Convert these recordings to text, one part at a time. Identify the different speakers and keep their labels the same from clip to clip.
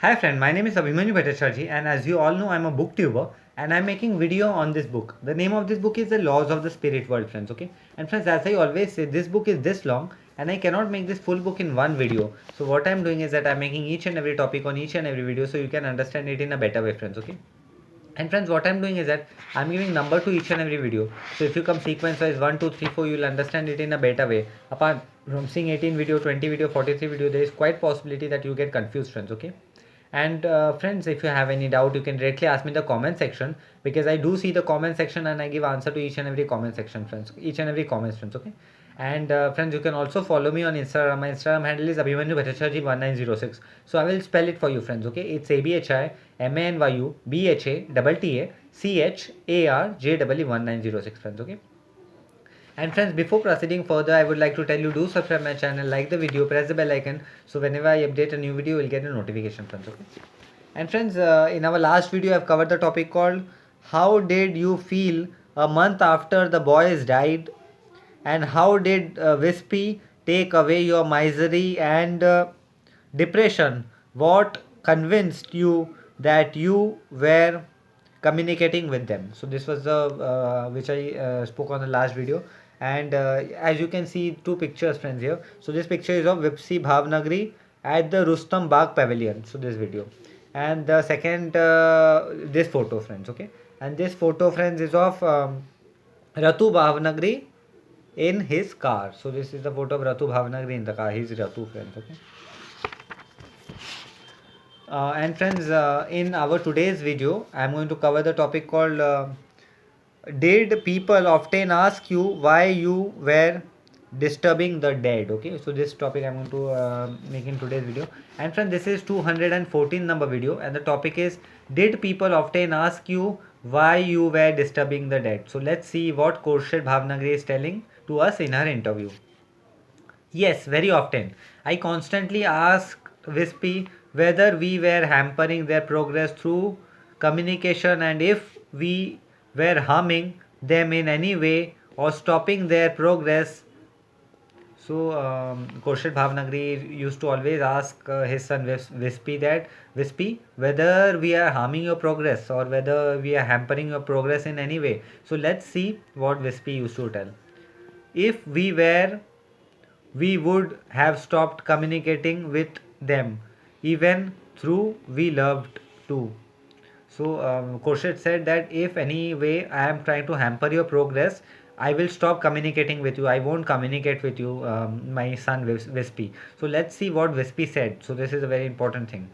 Speaker 1: Hi friend, my name is Abhimanyu Bhattacharjee and as you all know I'm a booktuber and I'm making video on this book. The name of this book is The Laws of the Spirit World friends, okay? And friends, as I always say, this book is this long and I cannot make this full book in one video. So what I'm doing is that I'm making each and every topic on each and every video so you can understand it in a better way friends, okay? And friends, what I'm doing is that I'm giving number to each and every video. So if you come sequence wise 1, 2, 3, 4, you'll understand it in a better way. Apart from seeing 18 video, 20 video, 43 video, there is quite possibility that you get confused friends, okay? And friends, if you have any doubt, you can directly ask me in the comment section because I do see the comment section and I give answer to each and every comment section friends, each and every comment friends, okay? And friends, you can also follow me on Instagram. My Instagram handle is Abhimanyu Bhattacharjee 1906. So I will spell it for you friends, okay? It's ABHIMANYU BHATTACHARJEE 1906 friends, okay? And friends, before proceeding further, I would like to tell you, do subscribe my channel, like the video, press the bell icon, so whenever I update a new video, you will get a notification friends, okay? And friends, in our last video, I've covered the topic called how did you feel a month after the boys died, and how did Wispy take away your misery and depression? What convinced you that you were communicating with them? So this was the which I spoke on the last video. And as you can see two pictures friends here. So this picture is of Vipsi Bhavnagri at the Rustam Bagh Pavilion. So this video, and the second this photo friends, okay? And this photo friends is of Ratu Bhavnagri in his car. So this is the photo of Ratu Bhavnagri in the car. He's Ratu friends, okay? And friends, in our today's video, I'm going to cover the topic called did people often ask you why you were disturbing the dead? Okay, so this topic I'm going to make in today's video. And friends, this is 214 number video and the topic is did people often ask you why you were disturbing the dead? So let's see what Khurshid Bhavnagri is telling to us in her interview. Yes, very often. I constantly asked Wispy whether we were hampering their progress through communication and if we were harming them in any way or stopping their progress. So, Khurshid Bhavnagri used to always ask his son Wispy that Wispy whether we are harming your progress or whether we are hampering your progress in any way. So, let's see what Wispy used to tell. If we would have stopped communicating with them even through we loved too. So Khurshid said that if any way I am trying to hamper your progress, I will stop communicating with you. I won't communicate with you, my son Wispy. So let's see what Wispy said. So this is a very important thing.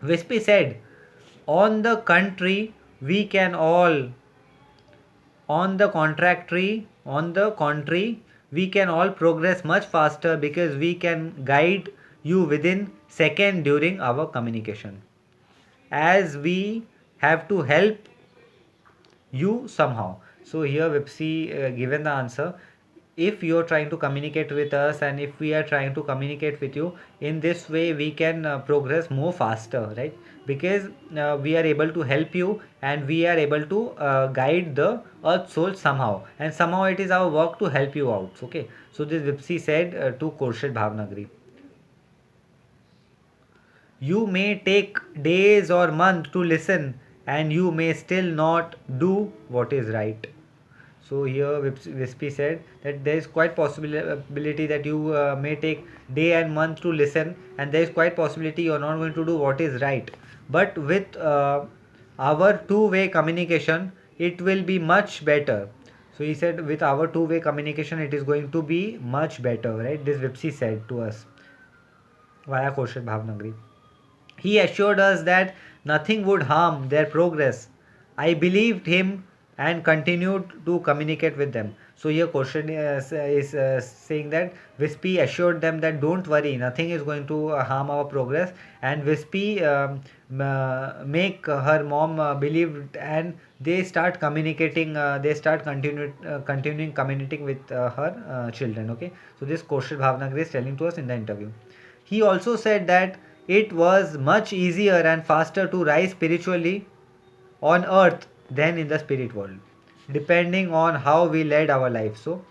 Speaker 1: Wispy said, on the contrary, we can all on the contrary, we can all progress much faster because we can guide you within second during our communication. As we have to help you somehow. So here Vipsi given the answer. If you're trying to communicate with us and if we are trying to communicate with you in this way, we can progress more faster, right? Because we are able to help you and we are able to guide the earth soul somehow, and somehow it is our work to help you out, okay? So this Vipsi said to Khurshid Bhavnagri. You may take days or months to listen and you may still not do what is right. So here Wispy said that there is quite possibility that you may take day and month to listen and there is quite possibility you are not going to do what is right. But with our two-way communication, it will be much better. So he said with our two-way communication, it is going to be much better, right? This Vipsi said to us via Khurshid Bhavnagri. He assured us that nothing would harm their progress. I believed him and continued to communicate with them. So here question is saying that Wispy assured them that don't worry, nothing is going to harm our progress, and Wispy make her mom believe, and they start communicating. They start continuing communicating with her children. Okay, so this Kaushal Bhavnagri is telling to us in the interview. He also said that it was much easier and faster to rise spiritually on earth than in the spirit world, depending on how we led our life. So,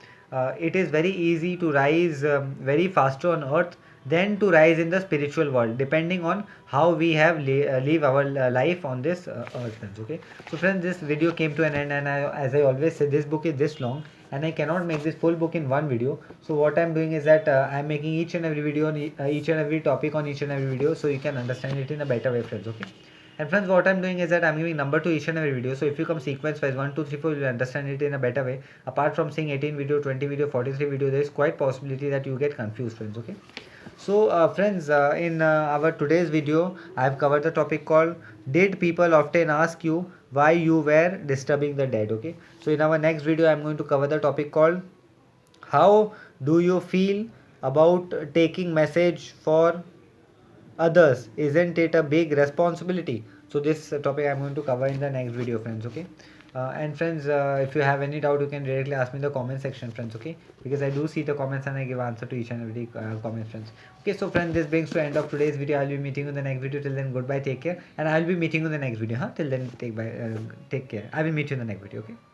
Speaker 1: it is very easy to rise very faster on earth then to rise in the spiritual world, depending on how we have live our life on this earth, friends. Okay, so friends, this video came to an end, and as I always say, this book is this long and I cannot make this full book in one video. So what I'm doing is that I'm making each and every video on each and every topic on each and every video, so you can understand it in a better way, friends. Okay, and friends, what I'm doing is that I'm giving number to each and every video. So if you come sequence wise 1, 2, 3, 4, you'll understand it in a better way. Apart from seeing 18 video, 20 video, 43 video, there is quite possibility that you get confused, friends. Okay. So friends, in our today's video, I have covered the topic called "Did people often ask you why you were disturbing the dead?" Okay. So in our next video, I'm going to cover the topic called "How do you feel about taking message for others? Isn't it a big responsibility?" So this topic I'm going to cover in the next video, friends. Okay. And friends, if you have any doubt, you can directly ask me in the comment section, friends. Okay, because I do see the comments and I give answer to each and every comment, friends. Okay, so friends, this brings to end of today's video. I'll be meeting you in the next video. Till then, goodbye, take care, and I'll be meeting you in the next video. Till then, take care. I will meet you in the next video. Okay.